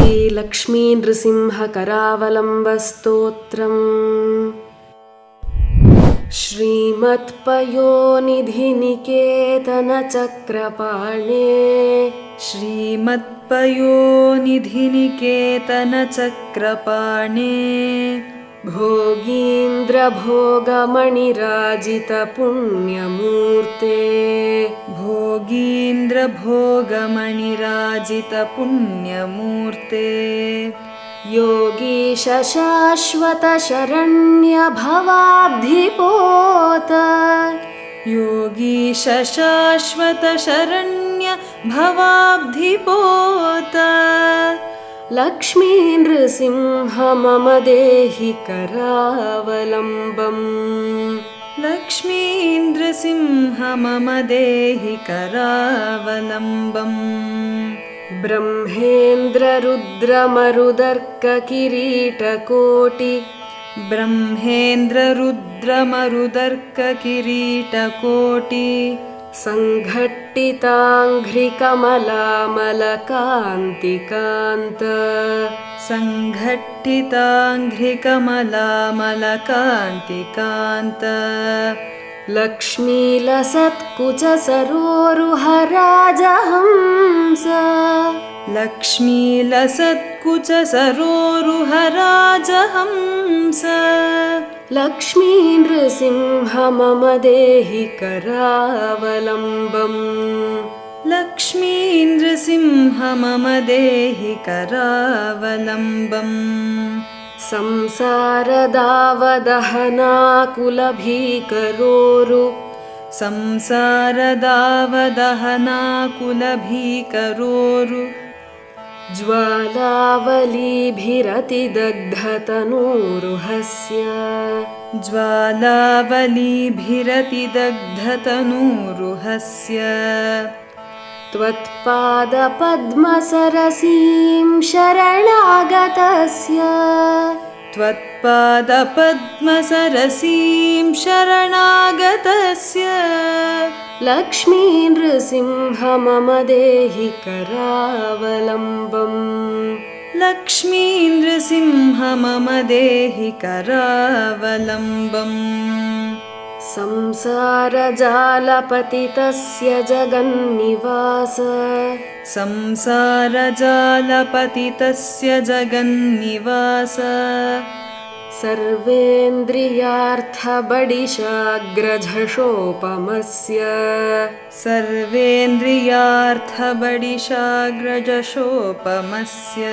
श्रीलक्ष्मी नृसिंहकरावलम्बस्तोत्रम्। श्रीमत्पयोनिधिनिकेतनचक्रपाणे श्रीमत्पयोनिधिनिकेतनचक्रपाणे भोगीन्द्रभोगमणिराजितपुण्यमूर्ते भोगीन्द्रभोगमणिराजितपुण्यमूर्ते योगीश शाश्वतशरण्यभवाब्धिपोत योगीश शाश्वतशरण्य भवाब्धिपोत लक्ष्मी नृसिंह मम देहि करावलम्बम्। लक्ष्मी नृसिंह मम देहि करावलम्बम्। ब्रह्मेन्द्ररुद्रमरुदर्ककिरीटकोटि ब्रह्मेन्द्ररुद्रमरुदर्ककिरीटकोटि सङ्घट्टिताङ्घ्रिकमलामलकान्तिकान्त सङ्घट्टिताङ्घ्रिकमलामलकान्तिकान्त लक्ष्मीलसत्कुचसरोरुहराजहंस लक्ष्मीलसत्कुचसरोरुहराजहंस लक्ष्मी नृसिंह मम देहि करावलम्बम्। लक्ष्मी नृसिंह मम देहि करावलम्बम्। संसारदावदहनाकुलभीकरोरु संसारदावदहनाकुलभीकरोरु ज्वालावलीभिरतिदग्धतनूरुहस्य ज्वालावलीभिरतिदग्धतनूरुहस्य त्वत्पादपद्मसरसीं शरणागतस्य त्वत्पादपद्मसरसीं शरणागतस्य लक्ष्मी नृसिंह मम देहि करावलम्बम्। लक्ष्मी नृसिंह मम देहि करावलम्बम्। संसारजालपतितस्य जगन्निवास संसारजालपतितस्य जगन्निवास सर्वेन्द्रियार्थबडिशाग्रझषोपमस्य सर्वेन्द्रियार्थबडिशाग्रजशोपमस्य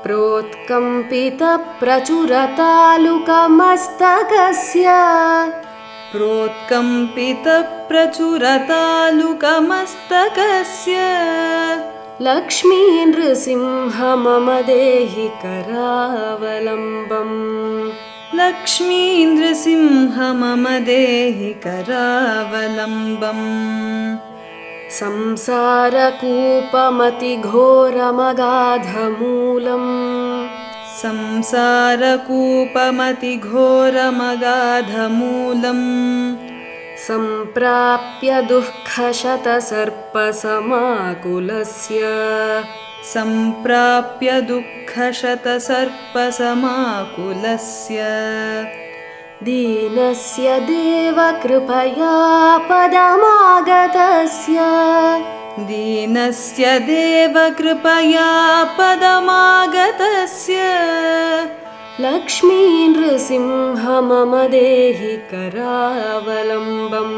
प्रोत्कम्पितप्रचुरतालुकमस्तकस्य प्रोत्कम्पितप्रचुरतालुकमस्तकस्य लक्ष्मी नृसिंह मम देहि करावलम्बम्। लक्ष्मी नृसिंह मम देहि करावलम्बम्। संसारकूपमतिघोरमगाधमूलम् संसारकूपमतिघोरमगाधमूलम् सम्प्राप्य दुःखशतसर्पसमाकुलस्य सम्प्राप्य दुःखशतसर्पसमाकुलस्य दीनस्य देवकृपया पदमागतस्य दीनस्य देवकृपया पदमागतस्य लक्ष्मी नृसिंह मम देहि करावलम्बम्।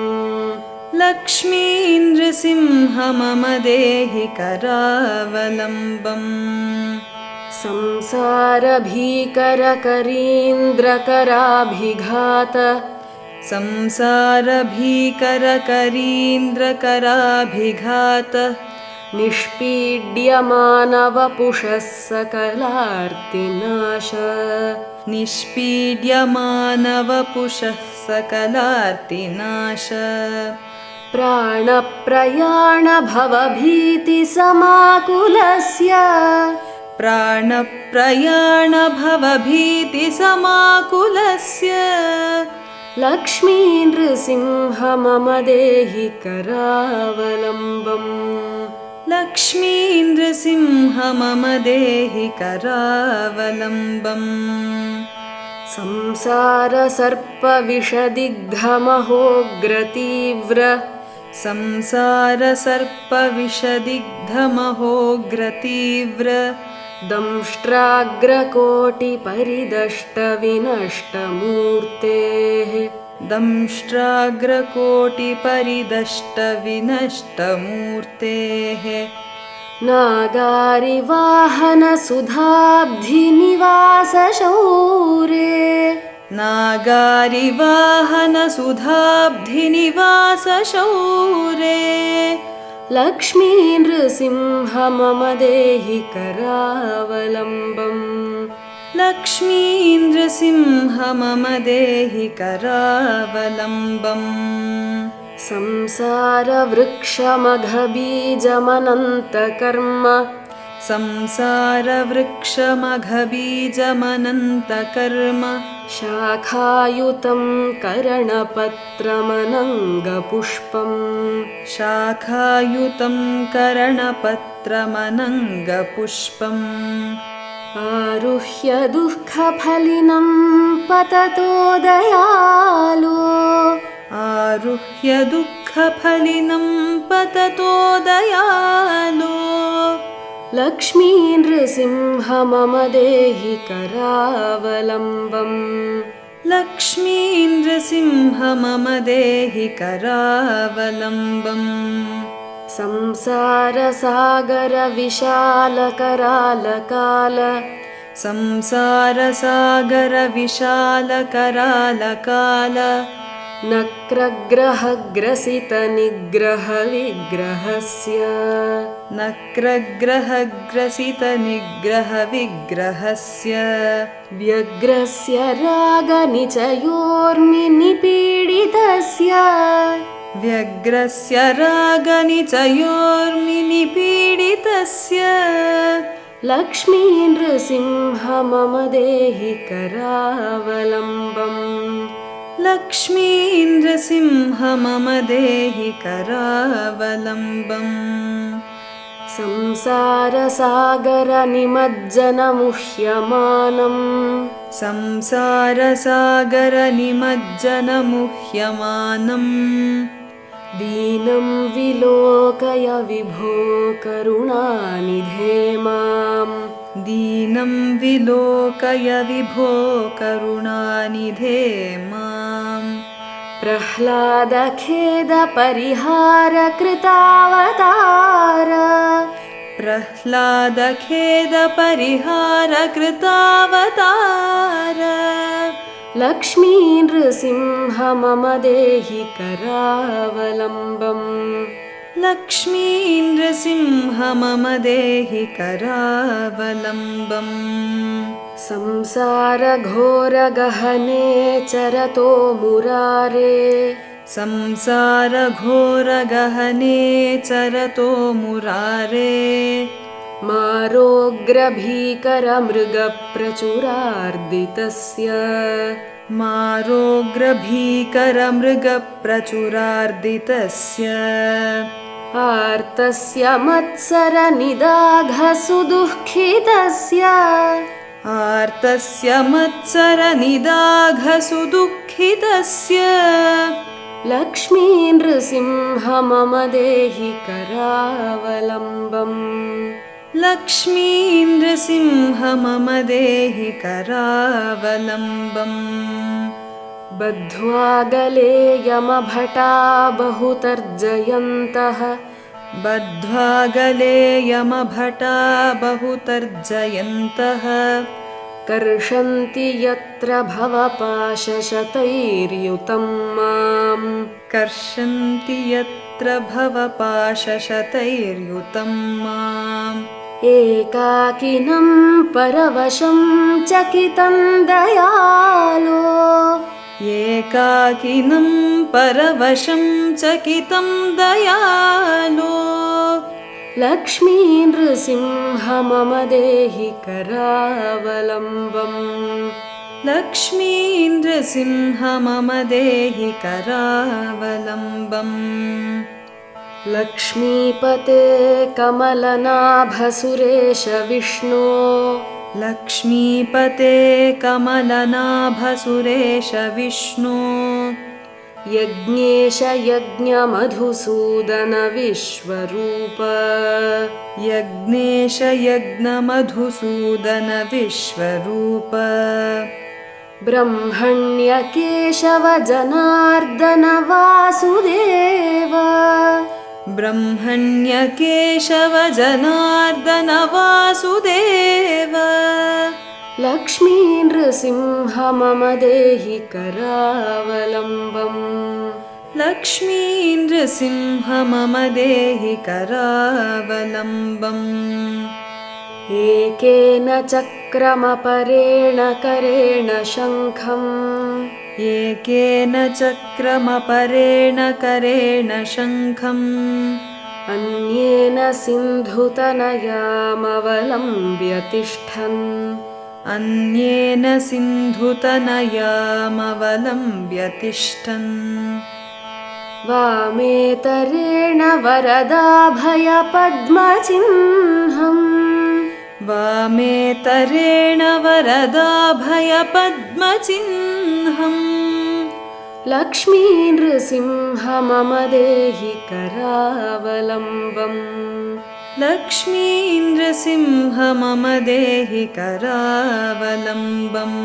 लक्ष्मी नृसिंह मम देहि करावलम्बम्। संसारभीकरकरीन्द्रकराभिघात संसारभीकरकरीन्द्रकराभिघात निष्पीड्यमानवपुषः सकलार्तिनाश निष्पीड्यमानवपुषः सकलार्तिनाश प्राणप्रयाणभवभीतिसमाकुलस्य प्राणप्रयाणभवभीतिसमाकुलस्य लक्ष्मी नृसिंह मम देहि करावलम्बम्। लक्ष्मी नृसिंह मम देहि करावलम्बम् संसारसर्पविषदिग्धमहोग्रतीव्र संसारसर्पविषदिग्धमहोग्रतीव्र दंष्ट्राग्रकोटिपरिदष्टविनष्टमूर्तेः दंष्ट्राग्रकोटिपरिदष्टविनष्टमूर्तेः नागारिवाहनसुधाब्धिनिवासशौरे नागारिवाहनसुधाब्धिनिवासशौरे लक्ष्मी नृसिंह मम देहि करावलम्बम् लक्ष्मी नृसिंह मम देहि करावलम्बम् संसारवृक्षमघबीजमनन्तकर्म संसारवृक्षमघबीजमनन्तकर्म शाखायुतं करणपत्रमनङ्गपुष्पम् शाखायुतं करणपत्रमनङ्गपुष्पम् आरुह्य दुःखफलिनं पततो दयालो आरुह्य दुःखफलिनं पततो दयालो लक्ष्मी नृसिंह मम देहि करावलम्बम् लक्ष्मी नृसिंह मम देहि करावलम्बम् संसारसागरविशालकरालकाल संसारसागरविशालकरालकाल नक्रग्रहग्रसितनिग्रहविग्रहस्य नक्रग्रहग्रसितनिग्रहविग्रहस्य व्यग्रस्य रागनिचयोर्मिनिपीडितस्य व्यग्रस्य रागनिचयोर्मिनिपीडितस्य लक्ष्मी नृसिंह मम देहि करावलम्बम् लक्ष्मी नृसिंह मम देहि करावलम्बम् संसारसागरनिमज्जनमुह्यमानम् संसारसागरनिमज्जनमुह्यमानम् दीनं विलोकय विभो करुणानिधे माम् दीनं विलोकय विभो करुणानिधे माम् प्रह्लादखेदपरिहारकृतावतार प्रह्लादखेदपरिहारकृतावतार लक्ष्मी नृसिंह मम देहि करावलम्बम् लक्ष्मी नृसिंह मम देहि करावलम्बम् संसारघोरगहने चरतो मुरारे संसारघोरगहने चरतो मुरारे मारोग्रभीकरमृगप्रचुरार्दितस्य मारोग्रभीकरमृगप्रचुरार्दितस्य आर्तस्य मत्सरनिदाघसुदुःखितस्य आर्तस्य मत्सरनिदाघसुदुःखितस्य लक्ष्मी नृसिंह मम देहि करावलम्बम् लक्ष्मी नृसिंह मम देहि करावलम्बम् बद्ध्वा गले यमभटा बहुतर्जयन्तः बद्ध्वा गले यमभटा बहुतर्जयन्तः कर्षन्ति यत्र भवपाशशतैर्युतं माम् कर्षन्ति यत्र भवपाशशतैर्युतं माम् एकाकिनं परवशं चकितं दयालो एकाकिनं परवशं चकितं दयालो लक्ष्मी नृसिंह मम देहि करावलम्बम् लक्ष्मी नृसिंह मम देहि करावलम्बम् लक्ष्मीपते कमलनाभसुरेश विष्णो लक्ष्मीपते कमलनाभसुरेश विष्णो यज्ञेश यज्ञमधुसूदन विश्वरूप यज्ञेश यज्ञमधुसूदन विश्वरूप ब्रह्मण्य केशव जनार्दन वासुदेव ब्रह्मण्य केशव जनार्दन वासुदेव लक्ष्मी नृसिंह मम देहि करावलम्बम् लक्ष्मी नृसिंह मम देहि करावलम्बम् एकेन चक्रमपरेण करेण शङ्खम् एकेन चक्रमपरेण करेण शङ्खम् अन्येन सिन्धुतनयामवलम्ब्य तिष्ठन् अन्येन सिन्धुतनयामवलम्ब्य तिष्ठन् वामेतरेण वरदाभयपद्मचिह्नम् वामेतरेण वरदाभयपद्मचिह्नम् लक्ष्मी नृसिंह मम देहि करावलम्बम् लक्ष्मी नृसिंह मम देहि करावलम्बम्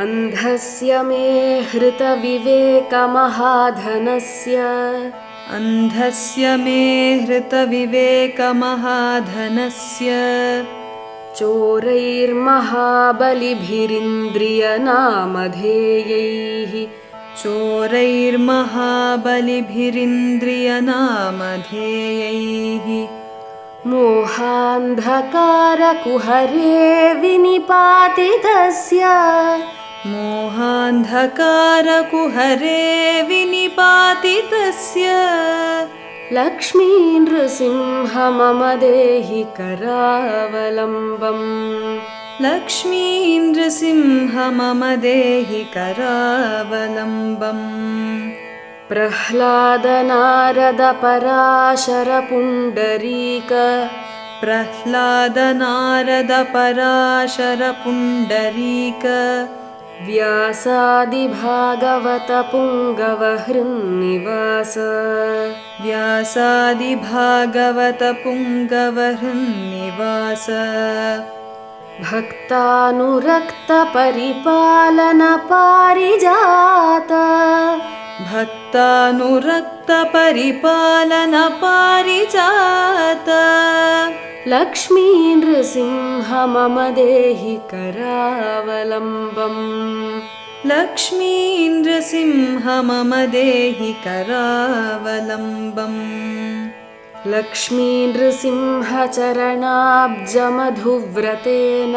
अन्धस्य मे हृतविवेकमहाधनस्य अन्धस्य मे हृतविवेकमहाधनस्य चोरैर्महाबलिभिरिन्द्रियनामधेयैः चोरैर्महाबलिभिरिन्द्रियनामधेयैः मोहान्धकारकुहरे विनिपातितस्य मोहान्धकारकुहरे विनिपातितस्य लक्ष्मी नृसिंह मम देहि करावलम्बम् लक्ष्मी नृसिंह मम देहि करावलम्बम् प्रह्लादनारदपराशरपुण्डरीक प्रह्लादनारदपराशरपुण्डरीक व्यासादिभागवतपुङ्गवहृन्निवास व्यासादिभागवतपुङ्गवहृन्निवास भक्तानुरक्तपरिपालनपारिजात भक्तानुरक्तपरिपालनपारिजात लक्ष्मी नृसिंह मम देहि करावलम्बम् लक्ष्मी नृसिंह मम देहि करावलम्बम् लक्ष्मी नृसिंह चरणाब्जमधुव्रतेन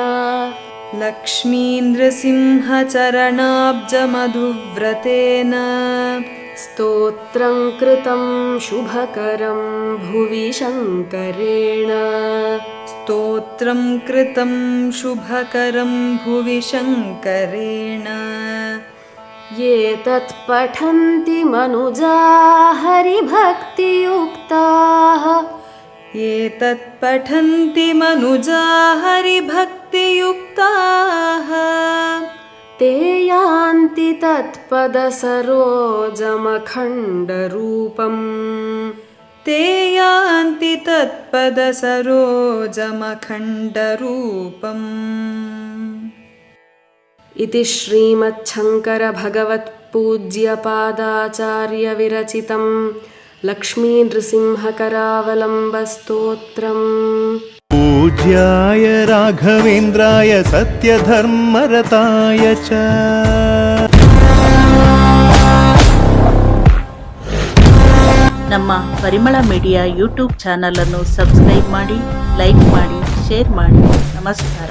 लक्ष्मी नृसिंह चरणाब्जमधुव्रतेन स्तोत्रं कृतं शुभकरं भुवि शङ्करेण स्तोत्रं कृतं शुभकरं भुवि शङ्करेण ये तत्पठन्ति मनुजा हरिभक्तियुक्ताः ये तत्पठन्ति मनुजा हरिभक्तियुक्ताः ते यान्ति तत्पदसरोजमखण्डरूपम् ते यान्ति तत्पदसरोजमखण्डरूपम् इति श्रीमच्छङ्करभगवत्पूज्यपादाचार्यविरचितं लक्ष्मीनृसिंहकरावलम्बस्तोत्रम् पूज्याय राघवेन्द्राय सत्यधर्मरताय च ನಮ್ಮ ಪರಿಮಳ ಮೀಡಿಯಾ ಯೂಟ್ಯೂಬ್ ಚಾನಲ್ ಅನ್ನು ಸಬ್ಸ್ಕ್ರೈಬ್ ಮಾಡಿ, ಲೈಕ್ ಮಾಡಿ, ಶೇರ್ ಮಾಡಿ. ನಮಸ್ಕಾರ.